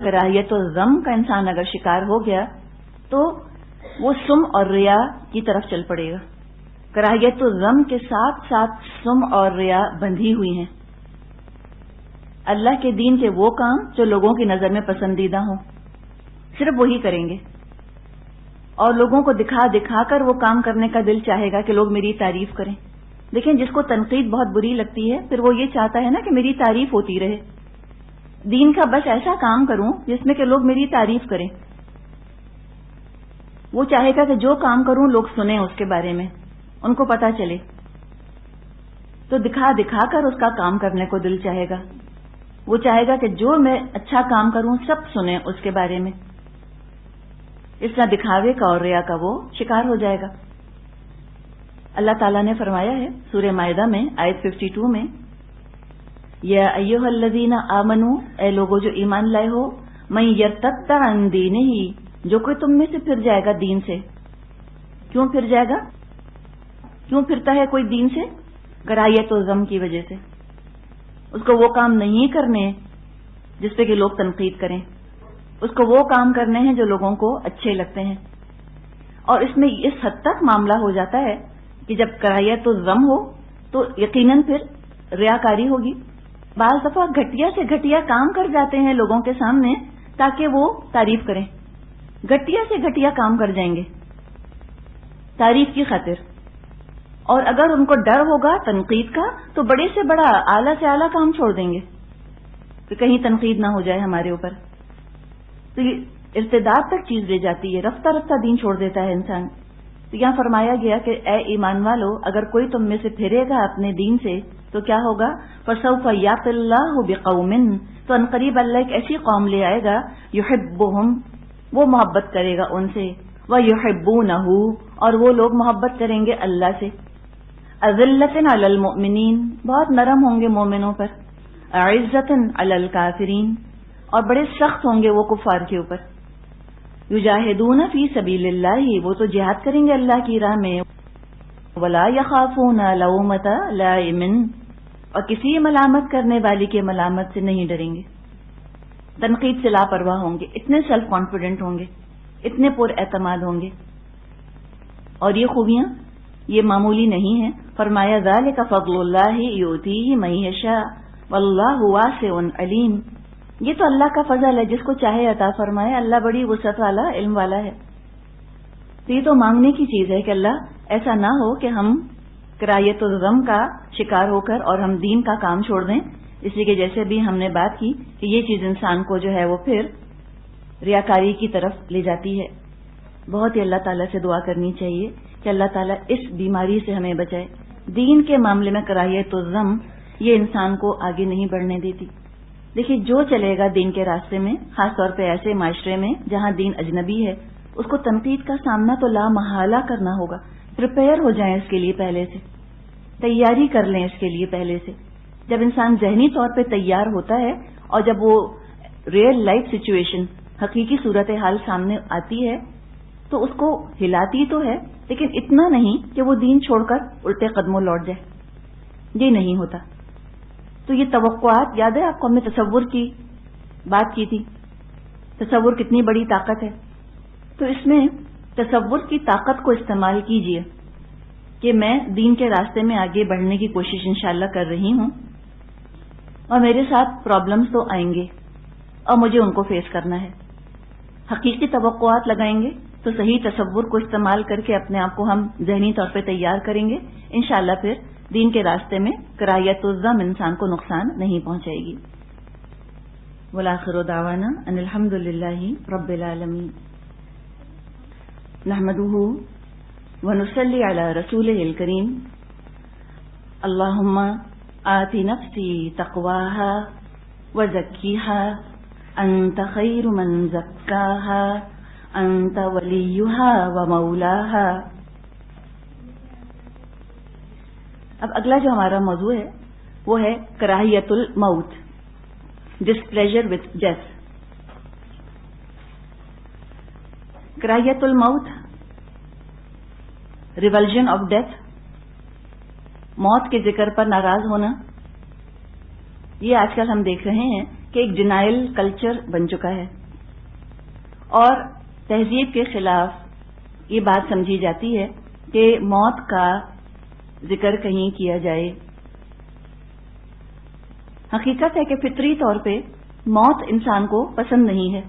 کراہیت و غم کا انسان اگر شکار ہو گیا تو وہ سم اور ریا کی طرف چل پڑے گا. کراہیت و غم کے ساتھ ساتھ سم اور ریا بندھی ہوئی ہیں. اللہ کے دین کے وہ کام جو لوگوں کی نظر میں پسندیدہ ہوں صرف وہی کریں گے, اور لوگوں کو دکھا دکھا کر وہ کام کرنے کا دل چاہے گا کہ لوگ میری تعریف کریں. دیکھیں, جس کو تنقید بہت بری لگتی ہے پھر وہ یہ چاہتا ہے نا کہ میری تعریف ہوتی رہے. دین کا بس ایسا کام کروں جس میں کہ لوگ میری تعریف کریں. وہ چاہے گا کہ جو کام کروں لوگ سنیں اس کے بارے میں, ان کو پتا چلے, تو دکھا دکھا کر اس کا کام کرنے کو دل چاہے گا. وہ چاہے گا کہ جو میں اچھا کام کروں سب سنیں اس کے بارے میں. اس طرح دکھاوے کا اور ریا کا وہ شکار ہو جائے گا. اللہ تعالیٰ نے فرمایا ہے سورہ مائدہ میں آیت 52 میں, یا ایھا الذین آمنو, اے لوگو جو ایمان لائے ہو, من یرتد عن دینہ, جو کوئی تم میں سے پھر جائے گا دین سے. کیوں پھر جائے گا؟ کیوں پھرتا ہے کوئی دین سے؟ کراہیت و غم کی وجہ سے. اس کو وہ کام نہیں کرنے جس پہ کہ لوگ تنقید کریں, اس کو وہ کام کرنے ہیں جو لوگوں کو اچھے لگتے ہیں. اور اس میں اس حد تک معاملہ ہو جاتا ہے کہ جب کراہیت و غم ہو تو یقیناً پھر ریاکاری ہوگی. بعض دفعہ گھٹیا سے گھٹیا کام کر جاتے ہیں لوگوں کے سامنے تاکہ وہ تعریف کریں. گھٹیا سے گھٹیا کام کر جائیں گے تعریف کی خاطر. اور اگر ان کو ڈر ہوگا تنقید کا تو بڑے سے بڑا اعلیٰ سے اعلیٰ کام چھوڑ دیں گے کہ کہیں تنقید نہ ہو جائے ہمارے اوپر. تو یہ ارتداد تک چیز لے جاتی ہے, رفتہ رفتہ دین چھوڑ دیتا ہے انسان. تو یہاں فرمایا گیا کہ اے ایمان والو, اگر کوئی تم میں سے پھرے گا اپنے دین سے تو کیا ہوگا؟ فَسَوْفَ يَأْتِ اللَّهُ بِقَوْمٍ, تو عنقریب اللہ ایک ایسی قوم لے آئے گا, يُحِبُّهُمْ, وہ محبت کرے گا ان سے, وَيُحِبُّونَهُ, اور وہ لوگ محبت کریں گے اللہ سے. أَذِلَّةٍ عَلَى الْمُؤْمِنِينَ, بہت نرم ہوں گے مومنوں پر. أَعِزَّةٍ عَلَى الْكَافِرِينَ, اور بڑے سخت ہوں گے وہ کفار کے اوپر. یجاہدون فی سبیل اللہ, وہ تو جہاد کریں گے اللہ کی راہ میں. ولا یخافون لومۃ لائم, اور کسی ملامت کرنے والی کے ملامت سے نہیں ڈریں گے. تنقید سے لاپرواہ ہوں گے, اتنے سیلف کانفیڈنٹ ہوں گے, اتنے پر اعتماد ہوں گے. اور یہ خوبیاں یہ معمولی نہیں ہیں. فرمایا ذالک فضل اللہ یؤتیہ من یشاء واللہ واسع علیم, یہ تو اللہ کا فضل ہے, جس کو چاہے عطا فرمائے. اللہ بڑی وسعت والا علم والا ہے. تو یہ تو مانگنے کی چیز ہے کہ اللہ ایسا نہ ہو کہ ہم کراہیت و غم کا شکار ہو کر اور ہم دین کا کام چھوڑ دیں. اس لیے کہ جیسے بھی ہم نے بات کی کہ یہ چیز انسان کو جو ہے وہ پھر ریاکاری کی طرف لے جاتی ہے. بہت ہی اللہ تعالیٰ سے دعا کرنی چاہیے کہ اللہ تعالیٰ اس بیماری سے ہمیں بچائے. دین کے معاملے میں کراہیت و غم یہ انسان کو آگے نہیں بڑھنے دیتی. دیکھیے, جو چلے گا دین کے راستے میں, خاص طور پہ ایسے معاشرے میں جہاں دین اجنبی ہے, اس کو تنقید کا سامنا تو لا محالہ کرنا ہوگا. پریپیئر ہو جائیں اس کے لیے, پہلے سے تیاری کر لیں اس کے لیے پہلے سے. جب انسان ذہنی طور پہ تیار ہوتا ہے اور جب وہ ریئل لائف سچویشن, حقیقی صورتحال سامنے آتی ہے تو اس کو ہلاتی تو ہے, لیکن اتنا نہیں کہ وہ دین چھوڑ کر الٹے قدموں لوٹ جائے. یہ نہیں ہوتا. تو یہ توقعات یاد ہے آپ کو, ہم نے تصور کی بات کی تھی. تصور کتنی بڑی طاقت ہے. تو اس میں تصور کی طاقت کو استعمال کیجئے کہ میں دین کے راستے میں آگے بڑھنے کی کوشش انشاءاللہ کر رہی ہوں, اور میرے ساتھ پرابلمز تو آئیں گے اور مجھے ان کو فیس کرنا ہے. حقیقی توقعات لگائیں گے تو صحیح تصور کو استعمال کر کے اپنے آپ کو ہم ذہنی طور پہ تیار کریں گے. انشاءاللہ پھر دین کے راستے میں کراہیت و غم انسان کو نقصان نہیں پہنچائے گی. والآخر دعوانا ان الحمد للہ رب العالمین. نحمدہ ونصلی علی رسولہ الکریم. اللہم آت نفسی تقواہا وزکیہا انت خیر من زکاہا انت ولیہا ومولاہا. اب اگلا جو ہمارا موضوع ہے وہ ہے کراہیت الموت, ڈسپلیجر وتھ ڈیتھ. کراہیت الموت, ریولژن آف ڈیتھ, موت کے ذکر پر ناراض ہونا. یہ آج کل ہم دیکھ رہے ہیں کہ کہ ایک ڈینائل کلچر بن چکا ہے اور تہذیب کے خلاف یہ بات سمجھی جاتی ہے کہ موت کا ذکر کہیں کیا جائے۔ حقیقت ہے کہ فطری طور پہ موت انسان کو پسند نہیں ہے۔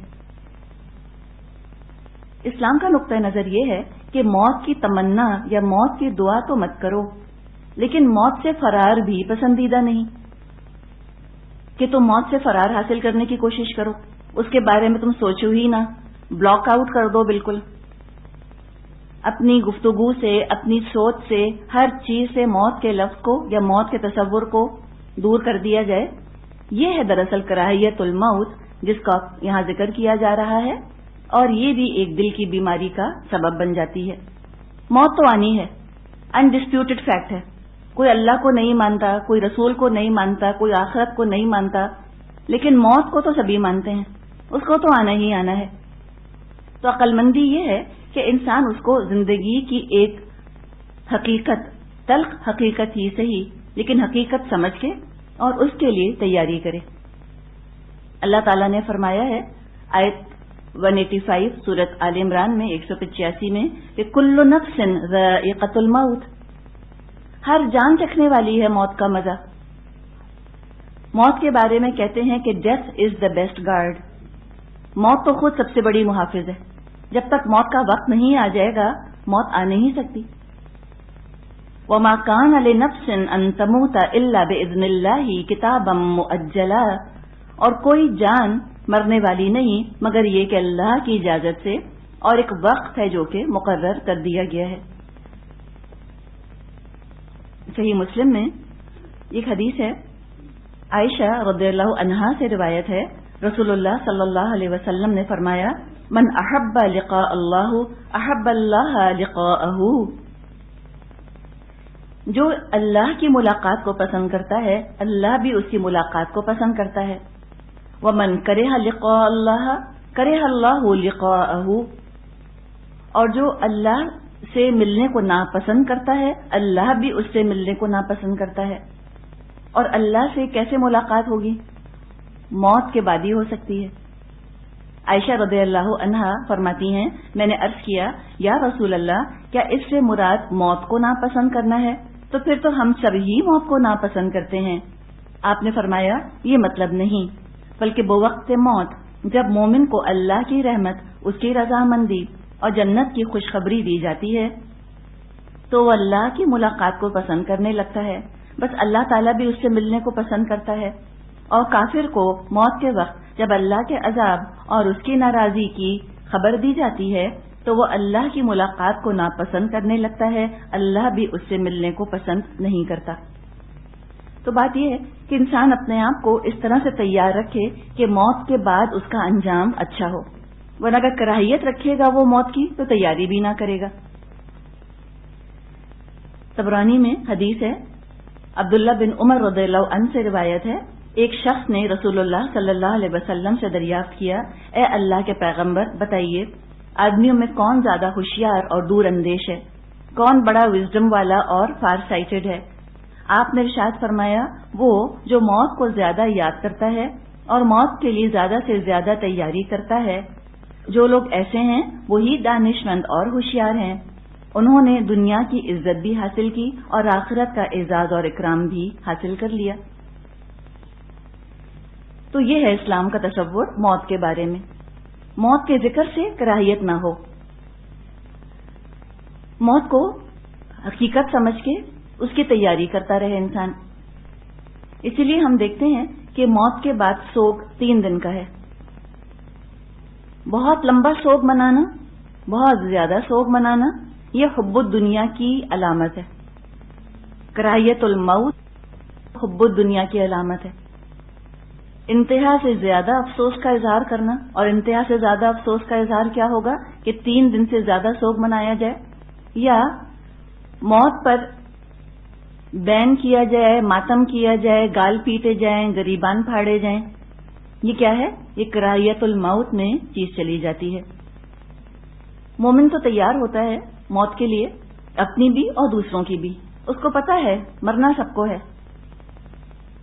اسلام کا نقطہ نظر یہ ہے کہ موت کی تمنا یا موت کی دعا تو مت کرو، لیکن موت سے فرار بھی پسندیدہ نہیں کہ تم موت سے فرار حاصل کرنے کی کوشش کرو، اس کے بارے میں تم سوچو ہی نہ، بلاک آؤٹ کر دو بالکل، اپنی گفتگو سے، اپنی سوچ سے، ہر چیز سے موت کے لفظ کو یا موت کے تصور کو دور کر دیا جائے۔ یہ ہے دراصل کراہیت الموت جس کا یہاں ذکر کیا جا رہا ہے، اور یہ بھی ایک دل کی بیماری کا سبب بن جاتی ہے۔ موت تو آنی ہے، انڈسپیوٹڈ فیکٹ ہے، کوئی اللہ کو نہیں مانتا، کوئی رسول کو نہیں مانتا، کوئی آخرت کو نہیں مانتا، لیکن موت کو تو سبھی مانتے ہیں، اس کو تو آنا ہی آنا ہے۔ تو عقل مندی یہ ہے کہ انسان اس کو زندگی کی ایک حقیقت، تلخ حقیقت ہی صحیح لیکن حقیقت سمجھ کے اور اس کے لیے تیاری کرے۔ اللہ تعالیٰ نے فرمایا ہے آیت 185 سورت آل عمران میں 185 میں کہ کل نفس ذائقۃ الموت، ہر جان چکھنے والی ہے موت کا مزہ۔ موت کے بارے میں کہتے ہیں کہ death is the best guard, موت تو خود سب سے بڑی محافظ ہے، جب تک موت کا وقت نہیں آ جائے گا موت آ نہیں سکتی۔ وما كان لنفس ان تموت الا باذن الله كتابا مؤجلا، اور کوئی جان مرنے والی نہیں مگر یہ کہ اللہ کی اجازت سے، اور ایک وقت ہے جو کہ مقرر کر دیا گیا ہے۔ صحیح مسلم میں ایک حدیث ہے، عائشہ رضی اللہ عنہا سے روایت ہے، رسول اللہ صلی اللہ علیہ وسلم نے فرمایا من احب لقاء اللہ احب اللہ لقاءہ، جو اللہ کی ملاقات کو پسند کرتا ہے اللہ بھی اس کی ملاقات کو پسند کرتا ہے۔ ومن کرہ لقاء اللہ کرہ اللہ لقاءہ، اور جو اللہ سے ملنے کو ناپسند کرتا ہے اللہ بھی اس سے ملنے کو ناپسند کرتا ہے۔ اور اللہ سے کیسے ملاقات ہوگی؟ موت کے بعد ہی ہو سکتی ہے۔ عائشہ رضی اللہ عنہا فرماتی ہیں میں نے عرض کیا یا رسول اللہ کیا اس سے مراد موت کو ناپسند کرنا ہے؟ تو پھر تو ہم سب ہی موت کو ناپسند کرتے ہیں۔ آپ نے فرمایا یہ مطلب نہیں، بلکہ بوقت موت جب مومن کو اللہ کی رحمت، اس کی رضامندی اور جنت کی خوشخبری دی جاتی ہے تو وہ اللہ کی ملاقات کو پسند کرنے لگتا ہے، بس اللہ تعالیٰ بھی اس سے ملنے کو پسند کرتا ہے۔ اور کافر کو موت کے وقت جب اللہ کے عذاب اور اس کی ناراضی کی خبر دی جاتی ہے تو وہ اللہ کی ملاقات کو ناپسند کرنے لگتا ہے، اللہ بھی اس سے ملنے کو پسند نہیں کرتا۔ تو بات یہ ہے کہ انسان اپنے آپ کو اس طرح سے تیار رکھے کہ موت کے بعد اس کا انجام اچھا ہو، ورنہ اگر کراہیت رکھے گا وہ موت کی تو تیاری بھی نہ کرے گا۔ طبرانی میں حدیث ہے، عبداللہ بن عمر رضی اللہ عنہ سے روایت ہے، ایک شخص نے رسول اللہ صلی اللہ علیہ وسلم سے دریافت کیا اے اللہ کے پیغمبر بتائیے آدمیوں میں کون زیادہ ہوشیار اور دور اندیش ہے، کون بڑا وزڈم والا اور فار سائٹڈ ہے؟ آپ نے ارشاد فرمایا وہ جو موت کو زیادہ یاد کرتا ہے اور موت کے لیے زیادہ سے زیادہ تیاری کرتا ہے۔ جو لوگ ایسے ہیں وہی دانش مند اور ہوشیار ہیں، انہوں نے دنیا کی عزت بھی حاصل کی اور آخرت کا اعزاز اور اکرام بھی حاصل کر لیا۔ تو یہ ہے اسلام کا تصور موت کے بارے میں، موت کے ذکر سے کراہیت نہ ہو، موت کو حقیقت سمجھ کے اس کی تیاری کرتا رہے انسان۔ اسی لیے ہم دیکھتے ہیں کہ موت کے بعد سوگ 3 دن کا ہے۔ بہت لمبا سوگ منانا، بہت زیادہ سوگ منانا، یہ حب الدنیا کی علامت ہے۔ کراہیت الموت حب الدنیا کی علامت ہے۔ انتہا سے زیادہ افسوس کا اظہار کرنا، اور انتہا سے زیادہ افسوس کا اظہار کیا ہوگا کہ 3 دن سے زیادہ سوگ منایا جائے، یا موت پر بین کیا جائے، ماتم کیا جائے، گال پیٹے جائیں، گریبان پھاڑے جائیں۔ یہ کیا ہے؟ یہ کراہیت الموت میں چیز چلی جاتی ہے۔ مومن تو تیار ہوتا ہے موت کے لیے، اپنی بھی اور دوسروں کی بھی، اس کو پتا ہے مرنا سب کو ہے،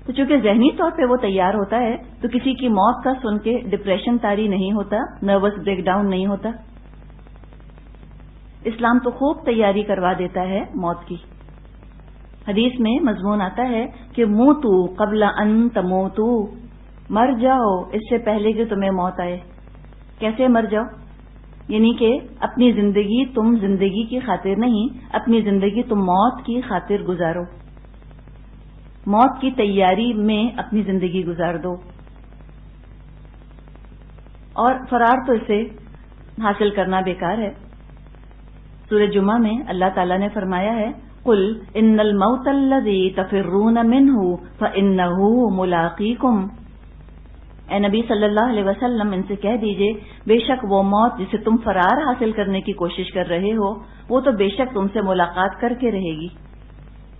تو چونکہ ذہنی طور پہ وہ تیار ہوتا ہے تو کسی کی موت کا سن کے ڈپریشن طاری نہیں ہوتا، نروس بریک ڈاؤن نہیں ہوتا۔ اسلام تو خوب تیاری کروا دیتا ہے موت کی۔ حدیث میں مضمون آتا ہے کہ موتو قبل ان تموتو، مر جاؤ اس سے پہلے کہ تمہیں موت آئے۔ کیسے مر جاؤ؟ یعنی کہ اپنی زندگی تم زندگی کی خاطر نہیں، اپنی زندگی تم موت کی خاطر گزارو، موت کی تیاری میں اپنی زندگی گزار دو۔ اور فرار تو اسے حاصل کرنا بیکار ہے۔ سورہ جمعہ میں اللہ تعالیٰ نے فرمایا ہے قُلْ إِنَّ الْمَوْتَ الَّذِي تَفِرُّونَ مِنْهُ فَإِنَّهُ مُلَاقِيكُمْ۔ اے نبی صلی اللہ علیہ وسلم ان سے کہہ دیجئے بے شک وہ موت جسے تم فرار حاصل کرنے کی کوشش کر رہے ہو وہ تو بے شک تم سے ملاقات کر کے رہے گی،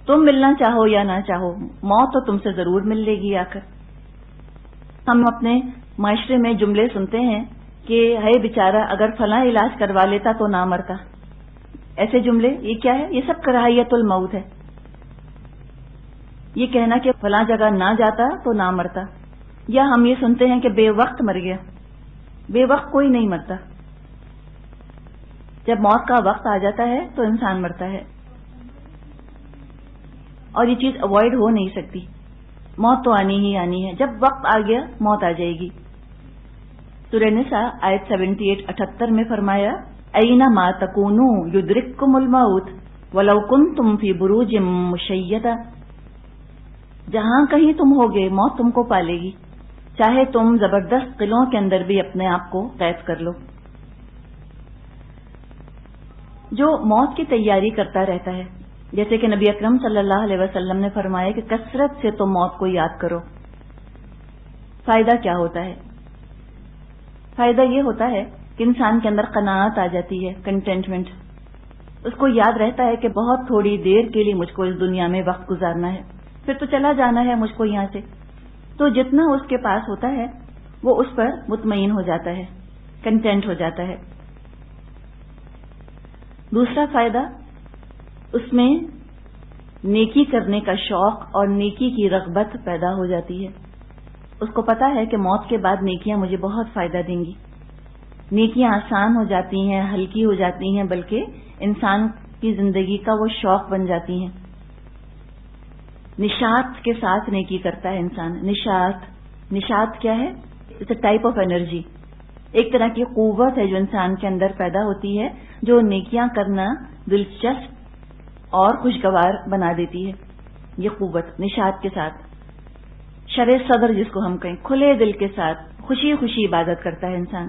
تم ملنا چاہو یا نہ چاہو، موت تو تم سے ضرور مل لے گی آ کر۔ ہم اپنے معاشرے میں جملے سنتے ہیں کہ ہے بیچارہ اگر فلاں علاج کروا لیتا تو نہ مرتا۔ ایسے جملے یہ کیا ہے؟ یہ سب کراہیت الموت ہے۔ یہ کہنا کہ فلاں جگہ نہ جاتا تو نہ مرتا، یا ہم یہ سنتے ہیں کہ بے وقت مر گیا۔ بے وقت کوئی نہیں مرتا، جب موت کا وقت آ جاتا ہے تو انسان مرتا ہے، اور یہ چیز اوائڈ ہو نہیں سکتی۔ موت تو آنی ہی آنی ہے، جب وقت آ گیا موت آ جائے گی۔ سورہ نساء آیت 78 میں فرمایا اینما تکونوا یدرککم الموت ولو کنتم فی بروج مشیدہ، جہاں کہیں تم ہوگے موت تم کو پالے گی، چاہے تم زبردست قلعوں کے اندر بھی اپنے آپ کو قید کر لو۔ جو موت کی تیاری کرتا رہتا ہے، جیسے کہ نبی اکرم صلی اللہ علیہ وسلم نے فرمایا کہ کثرت سے تم موت کو یاد کرو۔ فائدہ کیا ہوتا ہے؟ فائدہ یہ ہوتا ہے کہ انسان کے اندر قناعت آ جاتی ہے، کنٹینٹمنٹ۔ اس کو یاد رہتا ہے کہ بہت تھوڑی دیر کے لیے مجھ کو اس دنیا میں وقت گزارنا ہے، پھر تو چلا جانا ہے مجھ کو یہاں سے۔ تو جتنا اس کے پاس ہوتا ہے وہ اس پر مطمئن ہو جاتا ہے، کنٹینٹ ہو جاتا ہے۔ دوسرا فائدہ، اس میں نیکی کرنے کا شوق اور نیکی کی رغبت پیدا ہو جاتی ہے۔ اس کو پتا ہے کہ موت کے بعد نیکیاں مجھے بہت فائدہ دیں گی، نیکیاں آسان ہو جاتی ہیں، ہلکی ہو جاتی ہیں، بلکہ انسان کی زندگی کا وہ شوق بن جاتی ہیں۔ نشاط کے ساتھ نیکی کرتا ہے انسان۔ نشاط کیا ہے؟ It's a type of energy, ایک طرح کی قوت ہے جو انسان کے اندر پیدا ہوتی ہے، جو نیکیاں کرنا دلچسپ اور خوشگوار بنا دیتی ہے۔ یہ قوت نشاط کے ساتھ، شرح صدر جس کو ہم کہیں، کھلے دل کے ساتھ خوشی خوشی عبادت کرتا ہے انسان۔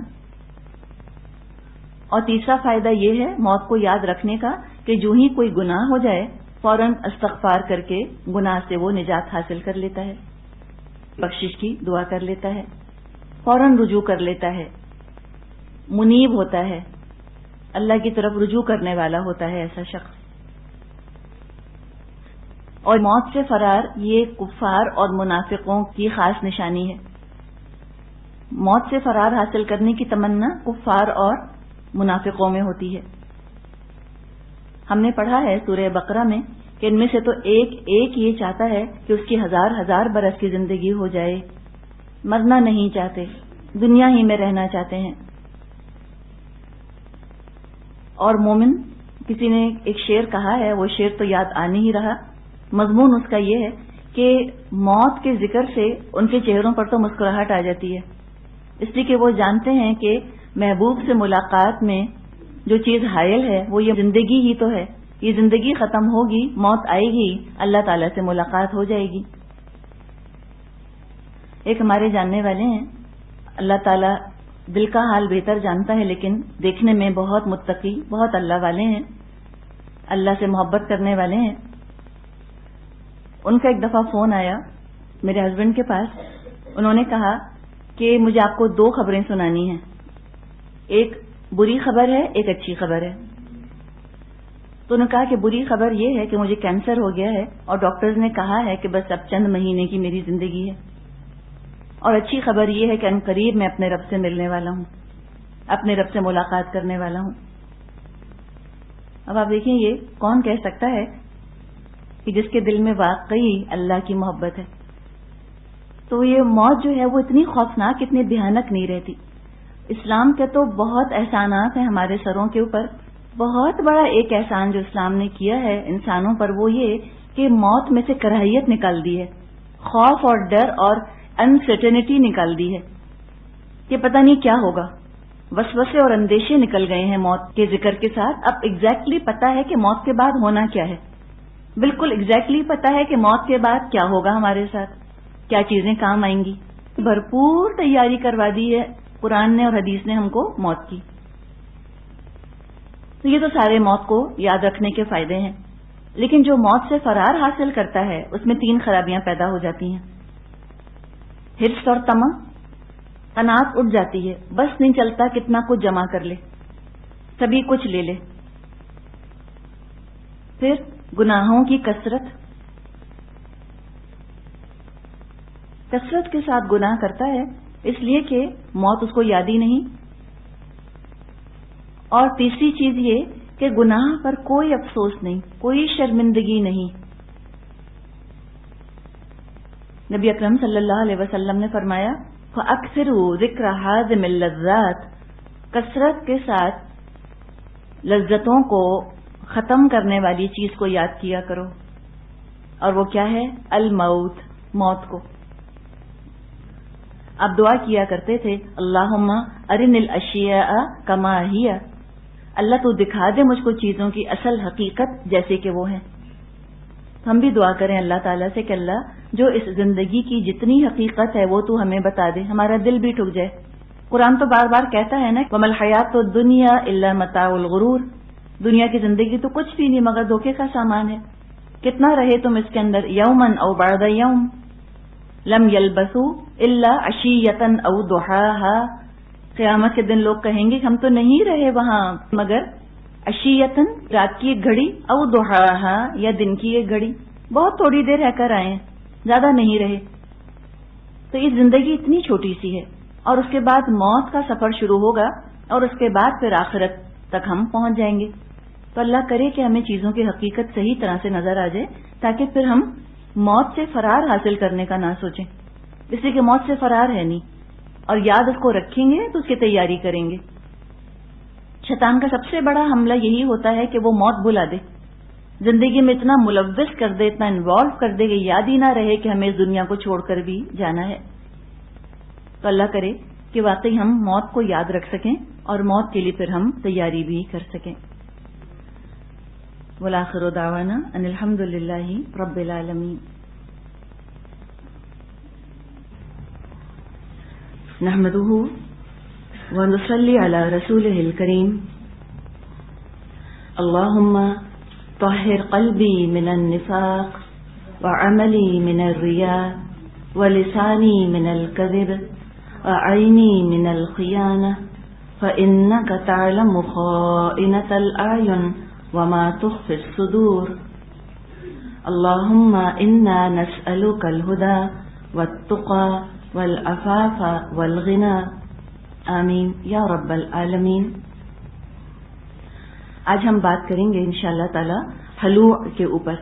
اور تیسرا فائدہ یہ ہے موت کو یاد رکھنے کا کہ جو ہی کوئی گناہ ہو جائے فوراً استغفار کر کے گناہ سے وہ نجات حاصل کر لیتا ہے، بخشش کی دعا کر لیتا ہے، فوراً رجوع کر لیتا ہے، منیب ہوتا ہے، اللہ کی طرف رجوع کرنے والا ہوتا ہے ایسا شخص۔ اور موت سے فرار یہ کفار اور منافقوں کی خاص نشانی ہے۔ موت سے فرار حاصل کرنے کی تمنا کفار اور منافقوں میں ہوتی ہے۔ ہم نے پڑھا ہے سورہ بقرہ میں کہ ان میں سے تو ایک یہ چاہتا ہے کہ اس کی ہزار برس کی زندگی ہو جائے، مرنا نہیں چاہتے، دنیا ہی میں رہنا چاہتے ہیں۔ اور مومن، کسی نے ایک شعر کہا ہے، وہ شعر تو یاد آ نہیں رہا، مضمون اس کا یہ ہے کہ موت کے ذکر سے ان کے چہروں پر تو مسکراہٹ آ جاتی ہے، اس لیے کہ وہ جانتے ہیں کہ محبوب سے ملاقات میں جو چیز حائل ہے وہ یہ زندگی ہی تو ہے، یہ زندگی ختم ہوگی، موت آئے گی، اللہ تعالیٰ سے ملاقات ہو جائے گی۔ ایک ہمارے جاننے والے ہیں، اللہ تعالیٰ دل کا حال بہتر جانتا ہے، لیکن دیکھنے میں بہت متقی، بہت اللہ والے ہیں، اللہ سے محبت کرنے والے ہیں۔ ان کا ایک دفعہ فون آیا میرے ہسبینڈ کے پاس، انہوں نے کہا کہ مجھے آپ کو 2 خبریں سنانی ہیں، ایک بری خبر ہے، ایک اچھی خبر ہے۔ تو انہوں نے کہا کہ بری خبر یہ ہے کہ مجھے کینسر ہو گیا ہے اور ڈاکٹرز نے کہا ہے کہ بس اب چند مہینے کی میری زندگی ہے، اور اچھی خبر یہ ہے کہ ان قریب میں اپنے رب سے ملنے والا ہوں، اپنے رب سے ملاقات کرنے والا ہوں۔ اب آپ دیکھیں یہ کون کہہ سکتا ہے کہ جس کے دل میں واقعی اللہ کی محبت ہے، تو یہ موت جو ہے وہ اتنی خوفناک، اتنی بھیانک نہیں رہتی. اسلام کے تو بہت احسانات ہیں ہمارے سروں کے اوپر. بہت بڑا ایک احسان جو اسلام نے کیا ہے انسانوں پر وہ یہ کہ موت میں سے کراہیت نکال دی ہے، خوف اور ڈر اور انسرٹنٹی نکال دی ہے کہ پتہ نہیں کیا ہوگا. وسوسے اور اندیشے نکل گئے ہیں موت کے ذکر کے ساتھ. اب ایگزیکٹلی پتہ ہے کہ موت کے بعد ہونا کیا ہے. بالکل ایگزیکٹلی پتہ ہے کہ موت کے بعد کیا ہوگا ہمارے ساتھ، کیا چیزیں کام آئیں گی. بھرپور تیاری کروا دی ہے قرآن نے اور حدیث نے ہم کو موت کی. تو یہ تو سارے موت کو یاد رکھنے کے فائدے ہیں. لیکن جو موت سے فرار حاصل کرتا ہے اس میں 3 خرابیاں پیدا ہو جاتی ہیں. حرص اور طمع، قناعت اٹھ جاتی ہے، بس نہیں چلتا کتنا کچھ جمع کر لے، سبھی کچھ لے لے. پھر گناہوں کی کثرت کے ساتھ گناہ کرتا ہے اس لیے کہ موت اس کو یاد ہی نہیں. اور تیسری چیز یہ کہ گناہ پر کوئی افسوس نہیں، کوئی شرمندگی نہیں. نبی اکرم صلی اللہ علیہ وسلم نے فرمایا فَأَكْثِرُوا ذِكْرَ هَاذِمِ اللَّذَّاتِ، کثرت کے ساتھ لذتوں کو ختم کرنے والی چیز کو یاد کیا کرو. اور وہ کیا ہے؟ الموت، موت کو. آپ دعا کیا کرتے تھے اللہم ارنی الاشیاء کما ہی، اللہ تو دکھا دے مجھ کو چیزوں کی اصل حقیقت جیسے کہ وہ ہیں. ہم بھی دعا کریں اللہ تعالیٰ سے کہ اللہ جو اس زندگی کی جتنی حقیقت ہے وہ تو ہمیں بتا دے، ہمارا دل بھی ٹھک جائے. قرآن تو بار بار کہتا ہے نا وَمَا الْحَيَاةُ الدُّنْيَا إِلَّا مَتَاعُ الْغُرُورِ، دنیا کی زندگی تو کچھ بھی نہیں مگر دھوکے کا سامان ہے. کتنا رہے تم اس کے اندر، یومن او بعد یوم لم یلبثوا الا عشیۃ او ضحاها. قیامت کے دن لوگ کہیں گے ہم تو نہیں رہے وہاں مگر عشیۃ، رات کی ایک گھڑی، او ضحاها، یا دن کی ایک گھڑی. بہت تھوڑی دیر رہ کر آئے، زیادہ نہیں رہے. تو یہ زندگی اتنی چھوٹی سی ہے اور اس کے بعد موت کا سفر شروع ہوگا اور اس کے بعد پھر آخرت تک ہم پہنچ جائیں گے. تو اللہ کرے کہ ہمیں چیزوں کی حقیقت صحیح طرح سے نظر آ جائے تاکہ پھر ہم موت سے فرار حاصل کرنے کا نہ سوچیں، اس لیے کہ موت سے فرار ہے نہیں اور یاد اس کو رکھیں گے تو اس کی تیاری کریں گے. شیطان کا سب سے بڑا حملہ یہی ہوتا ہے کہ وہ موت بلا دے، زندگی میں اتنا ملوث کر دے، اتنا انوالو کر دے کہ یاد ہی نہ رہے کہ ہمیں اس دنیا کو چھوڑ کر بھی جانا ہے. تو اللہ کرے کہ واقعی ہم موت کو یاد رکھ سکیں اور موت کے لیے پھر ہم تیاری بھی کر سکیں. وَالْآخِرُ دَعْوَانَا أَنِ الْحَمْدُ لِلَّهِ رَبِّ الْعَالَمِينَ. نحمده ونصلي على رسوله الكريم. اللهم طهر قلبي من النفاق وعملي من الرياء ولساني من الكذب وعيني من الخيانة فإنك تعلم خائنة الأعين وما تخفي الصدور. اللهم إنا نسألك الهدى والتقى والعفاف والغنى. آمین یا رب العالمین. آج ہم بات کریں گے انشاءاللہ تعالی ہلو کے اوپر.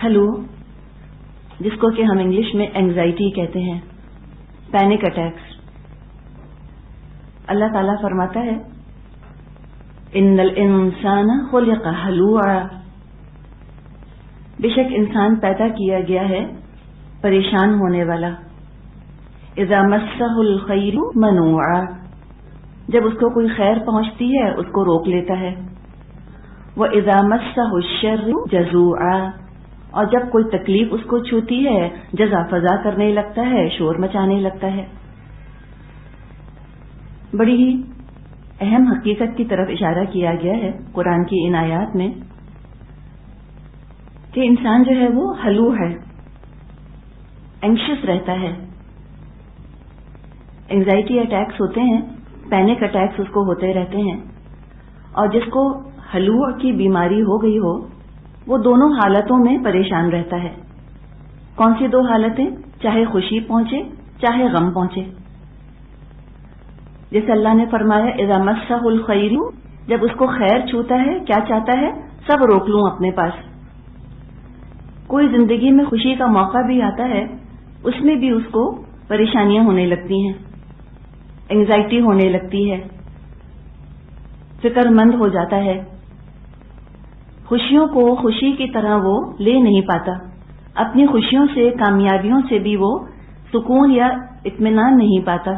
ہلو جس کو کہ ہم انگلش میں اینگزائٹی کہتے ہیں، پینک اٹیکس. اللہ تعالیٰ فرماتا ہے ان الانسان خلق ہلوعا، بے شک انسان پیدا کیا گیا ہے پریشان ہونے والا. اذا مسہ الخیر منوعا، جب اس کو کوئی خیر پہنچتی ہے اس کو روک لیتا ہے. وَإِذَا مَسَّهُ الشَّرُّ جَزُوعًا، اور جب کوئی تکلیف اس کو چھوتی ہے جزا فضا کرنے لگتا ہے، شور مچانے لگتا ہے. بڑی ہی اہم حقیقت کی طرف اشارہ کیا گیا ہے قرآن کی ان آیات میں کہ انسان جو ہے وہ ہلو ہے، اینکشس رہتا ہے. اینگزائٹی اٹیکس ہوتے ہیں، پینک اٹیکس اس کو ہوتے رہتے ہیں. اور جس کو ہلو کی بیماری ہو گئی ہو وہ دونوں حالتوں میں پریشان رہتا ہے. کون سی دو حالتیں؟ چاہے خوشی پہنچے چاہے غم پہنچے. جیسے اللہ نے فرمایا اذا مسہ الخیر، جب اس کو خیر چھوتا ہے کیا چاہتا ہے؟ سب روک لوں اپنے پاس. کوئی زندگی میں خوشی کا موقع بھی آتا ہے، اس میں بھی اس کو پریشانیاں ہونے لگتی ہیں، اینگزائٹی ہونے لگتی ہے، فکر مند ہو جاتا ہے، خوشیوں کو خوشی کی طرح وہ لے نہیں پاتا، اپنی خوشیوں سے، کامیابیوں سے بھی وہ سکون یا اطمینان نہیں پاتا۔